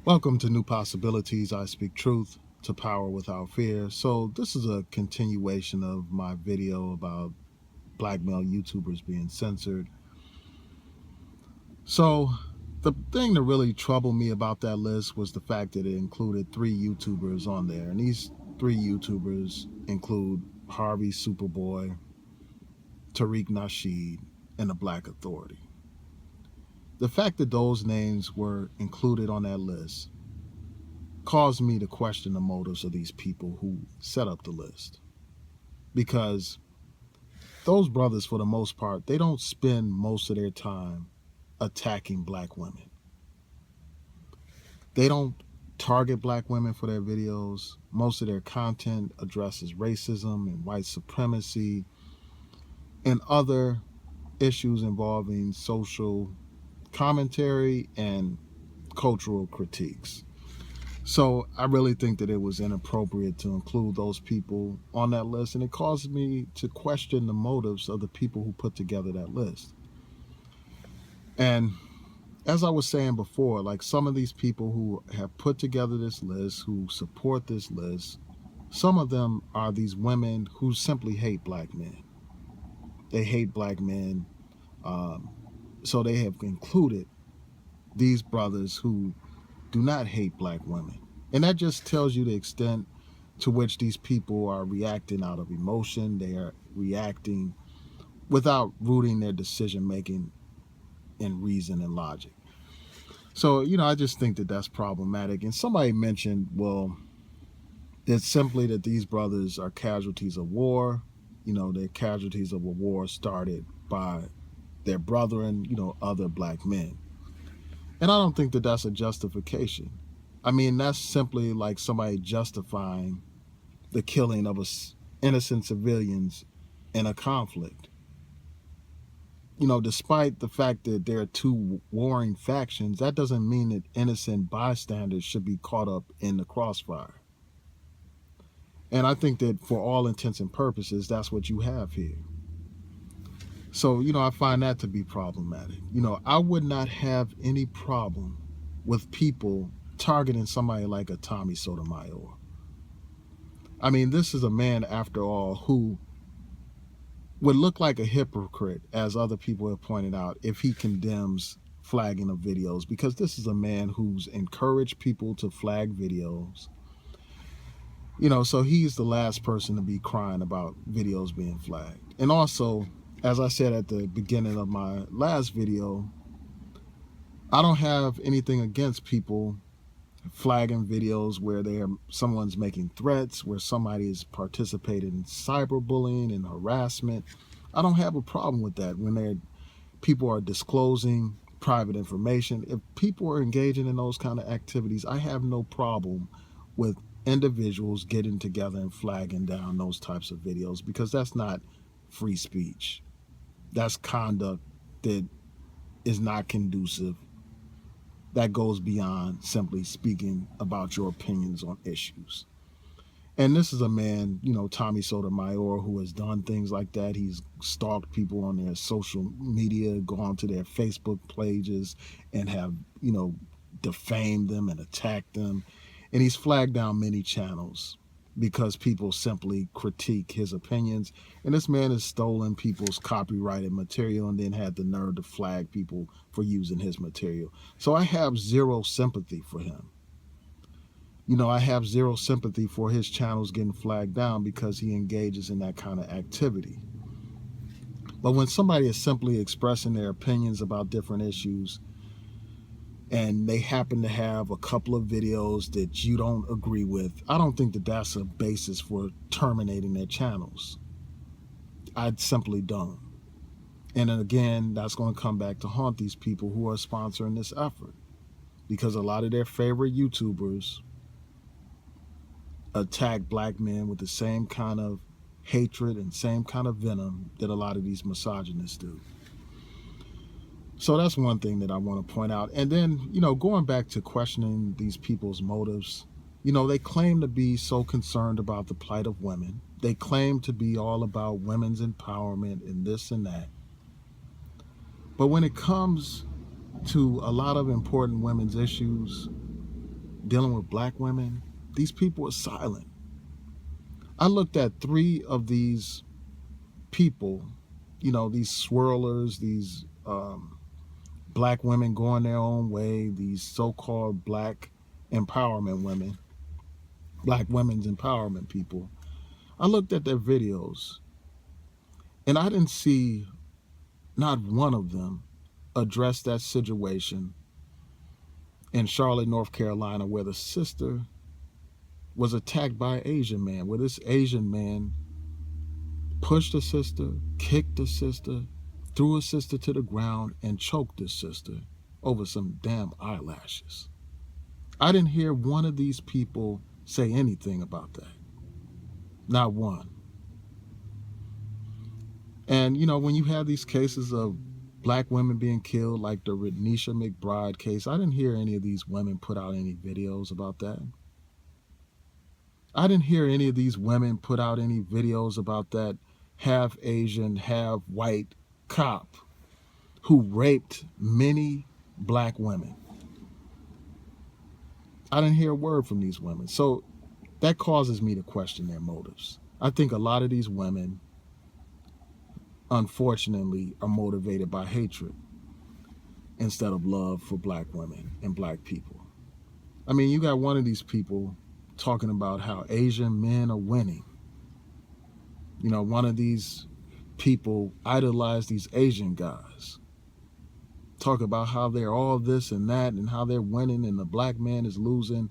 Welcome to New Possibilities. I speak truth to power without fear. So, this is a continuation of my video about black male YouTubers being censored. So, the thing that really troubled me about that list was the fact that it included three YouTubers on there. And these three YouTubers include Harvey Superboy, Tariq Nasheed, and the Black Authority. The fact that those names were included on that list caused me to question the motives of these people who set up the list. Because those brothers, for the most part, they don't spend most of their time attacking black women. They don't target black women for their videos. Most of their content addresses racism and white supremacy and other issues involving social commentary and cultural critiques. So I really think that it was inappropriate to include those people on that list, and it caused me to question the motives of the people who put together that list. And as I was saying before, like some of these people who have put together this list, who support this list, some of them are these women who simply hate black men. They hate black men. Um, so they have included these brothers who do not hate black women. And that just tells you the extent to which these people are reacting out of emotion. They are reacting without rooting their decision making in reason and logic. So, I just think that that's problematic. And somebody mentioned, well, it's simply that these brothers are casualties of war. They're casualties of a war started by their brethren, other black men. And I don't think that that's a justification. I mean, that's simply like somebody justifying the killing of innocent civilians in a conflict. Despite the fact that there are two warring factions, that doesn't mean that innocent bystanders should be caught up in the crossfire. And I think that for all intents and purposes, that's what you have here. So, I find that to be problematic. I would not have any problem with people targeting somebody like a Tommy Sotomayor. I mean, this is a man, after all, who would look like a hypocrite, as other people have pointed out, if he condemns flagging of videos, because this is a man who's encouraged people to flag videos. So he's the last person to be crying about videos being flagged. And also, as I said at the beginning of my last video, I don't have anything against people flagging videos where someone's making threats, where somebody is participating in cyberbullying and harassment. I don't have a problem with that when people are disclosing private information. If people are engaging in those kind of activities, I have no problem with individuals getting together and flagging down those types of videos, because that's not free speech. That's conduct that is not conducive, that goes beyond simply speaking about your opinions on issues. And this is a man, Tommy Sotomayor, who has done things like that. He's stalked people on their social media, gone to their Facebook pages and have, defamed them and attacked them. And he's flagged down many channels because people simply critique his opinions. And this man has stolen people's copyrighted material and then had the nerve to flag people for using his material. So I have zero sympathy for him. I have zero sympathy for his channels getting flagged down because he engages in that kind of activity. But when somebody is simply expressing their opinions about different issues and they happen to have a couple of videos that you don't agree with, I don't think that that's a basis for terminating their channels. I simply don't. And then again, that's going to come back to haunt these people who are sponsoring this effort, because a lot of their favorite YouTubers attack black men with the same kind of hatred and same kind of venom that a lot of these misogynists do. So that's one thing that I want to point out. And then, going back to questioning these people's motives, they claim to be so concerned about the plight of women. They claim to be all about women's empowerment and this and that. But when it comes to a lot of important women's issues, dealing with black women, these people are silent. I looked at 3 of these people, these swirlers, these black women going their own way, these so-called black empowerment women, black women's empowerment people. I looked at their videos and I didn't see not one of them address that situation in Charlotte, North Carolina, where the sister was attacked by an Asian man, where this Asian man pushed the sister, kicked the sister, threw his sister to the ground, and choked his sister over some damn eyelashes. I didn't hear one of these people say anything about that. Not one. And, when you have these cases of black women being killed, like the Renisha McBride case, I didn't hear any of these women put out any videos about that. I didn't hear any of these women put out any videos about that half Asian, half white cop who raped many black women. I didn't hear a word from these women. So that causes me to question their motives. I think a lot of these women, unfortunately, are motivated by hatred instead of love for black women and black people. I mean, you got one of these people talking about how Asian men are winning. One of these people idolize these Asian guys. Talk about how they're all this and that and how they're winning and the black man is losing.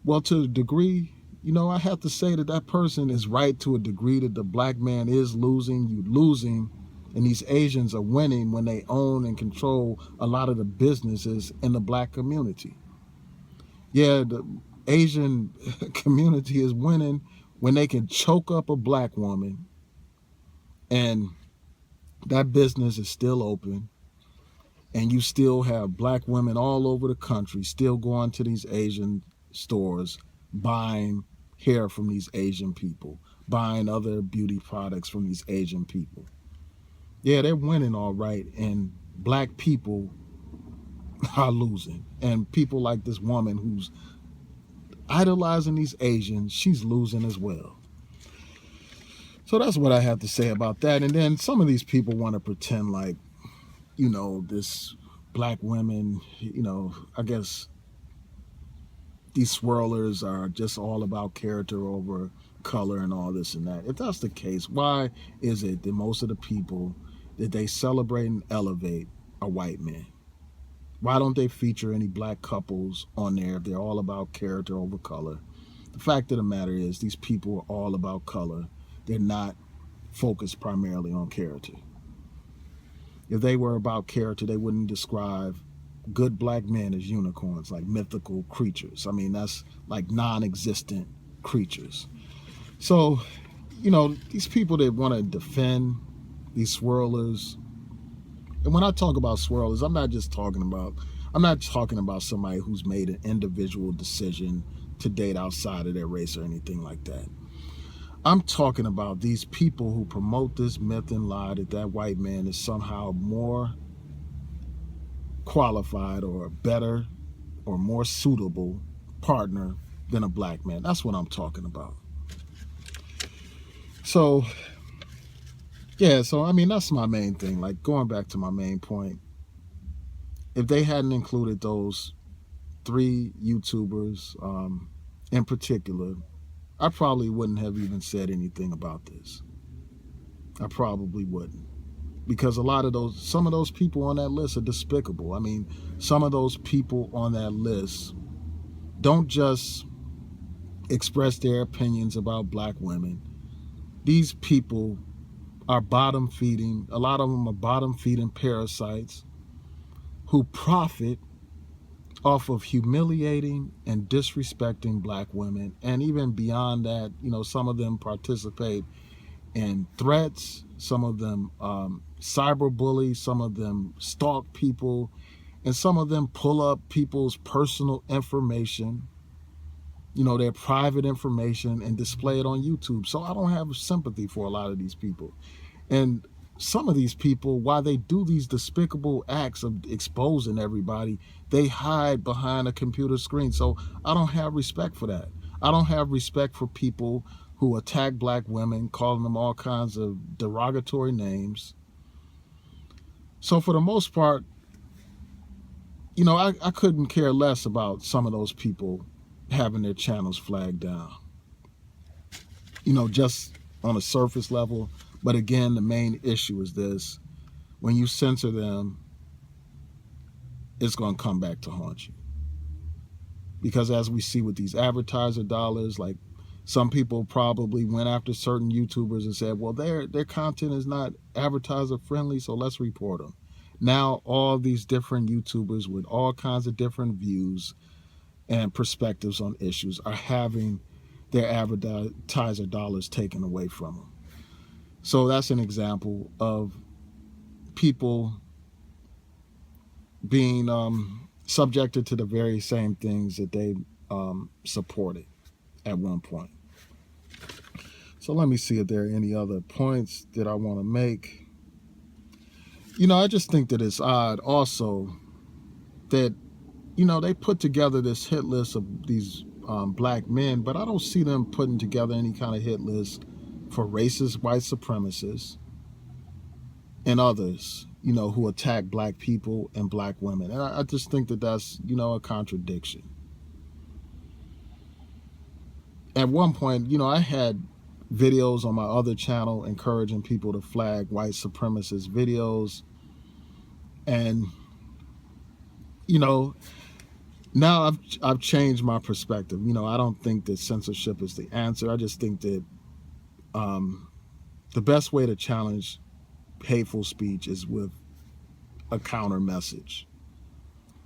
Well, to a degree, I have to say that person is right to a degree, that the black man is losing. You're losing, and these Asians are winning when they own and control a lot of the businesses in the black community. Yeah, the Asian community is winning when they can choke up a black woman and that business is still open, and you still have black women all over the country still going to these Asian stores, buying hair from these Asian people, buying other beauty products from these Asian people. Yeah, they're winning all right, and black people are losing. And people like this woman who's idolizing these Asians, she's losing as well. So that's what I have to say about that. And then some of these people want to pretend like, this black women, I guess these swirlers are just all about character over color and all this and that. If that's the case, why is it that most of the people that they celebrate and elevate are white men? Why don't they feature any black couples on there if they're all about character over color? The fact of the matter is, these people are all about color. They're not focused primarily on character. If they were about character, they wouldn't describe good black men as unicorns, like mythical creatures. I mean, that's like non-existent creatures. So, these people that want to defend these swirlers, and when I talk about swirlers, I'm not talking about somebody who's made an individual decision to date outside of their race or anything like that. I'm talking about these people who promote this myth and lie that white man is somehow more qualified or better or more suitable partner than a black man. That's what I'm talking about. So, yeah, that's my main thing. Like, going back to my main point, if they hadn't included those 3 YouTubers in particular, I probably wouldn't have even said anything about this. I probably wouldn't. Because some of those people on that list are despicable. I mean, some of those people on that list don't just express their opinions about black women. These people are bottom feeding. A lot of them are bottom feeding parasites who profit off of humiliating and disrespecting black women. And even beyond that, some of them participate in threats, some of them cyberbully, some of them stalk people, and some of them pull up people's personal information, their private information, and display it on YouTube. So I don't have sympathy for a lot of these people. And some of these people, while they do these despicable acts of exposing everybody, they hide behind a computer screen. So I don't have respect for that. I don't have respect for people who attack black women, calling them all kinds of derogatory names. So for the most part, I couldn't care less about some of those people having their channels flagged down, just on a surface level. But again, the main issue is this: when you censor them, it's going to come back to haunt you. Because as we see with these advertiser dollars, like, some people probably went after certain YouTubers and said, well, their content is not advertiser friendly, so let's report them. Now all these different YouTubers with all kinds of different views and perspectives on issues are having their advertiser dollars taken away from them. So that's an example of people being subjected to the very same things that they supported at one point. So let me see if there are any other points that I want to make. I just think that it's odd also that, they put together this hit list of these black men, but I don't see them putting together any kind of hit list for racist white supremacists and others, who attack black people and black women. And I just think that that's, a contradiction. At one point, I had videos on my other channel encouraging people to flag white supremacist videos. And, now I've changed my perspective. I don't think that censorship is the answer. I just think that the best way to challenge hateful speech is with a counter message,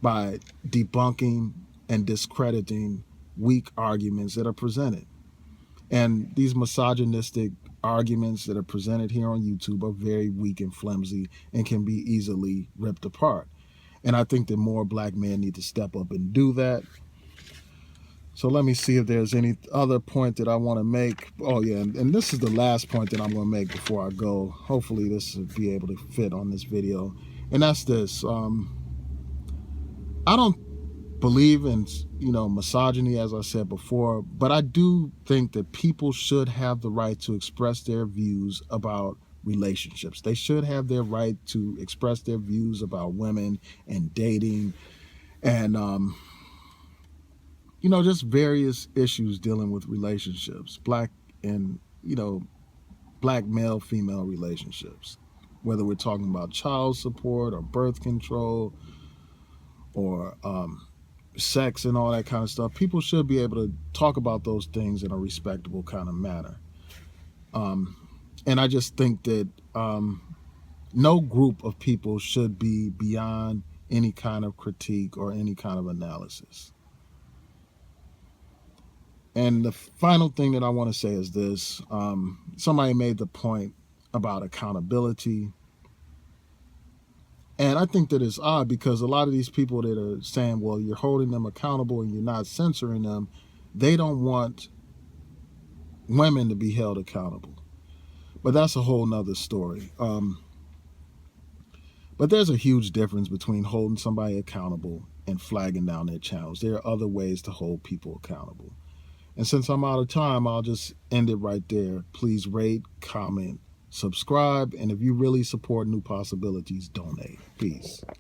by debunking and discrediting weak arguments that are presented. And these misogynistic arguments that are presented here on YouTube are very weak and flimsy and can be easily ripped apart. And I think that more black men need to step up and do that. So let me see if there's any other point that I want to make. Oh yeah, and this is the last point that I'm going to make before I go. Hopefully this will be able to fit on this video. And that's this. I don't believe in, misogyny, as I said before, but I do think that people should have the right to express their views about relationships. They should have their right to express their views about women and dating and, just various issues dealing with relationships, black and, black male-female relationships, whether we're talking about child support or birth control or sex and all that kind of stuff. People should be able to talk about those things in a respectable kind of manner. And I just think that no group of people should be beyond any kind of critique or any kind of analysis. And the final thing that I want to say is this. Somebody made the point about accountability. And I think that it's odd because a lot of these people that are saying, well, you're holding them accountable and you're not censoring them, they don't want women to be held accountable. But that's a whole nother story. But there's a huge difference between holding somebody accountable and flagging down their channels. There are other ways to hold people accountable. And since I'm out of time, I'll just end it right there. Please rate, comment, subscribe, and if you really support New Possibilities, donate. Peace.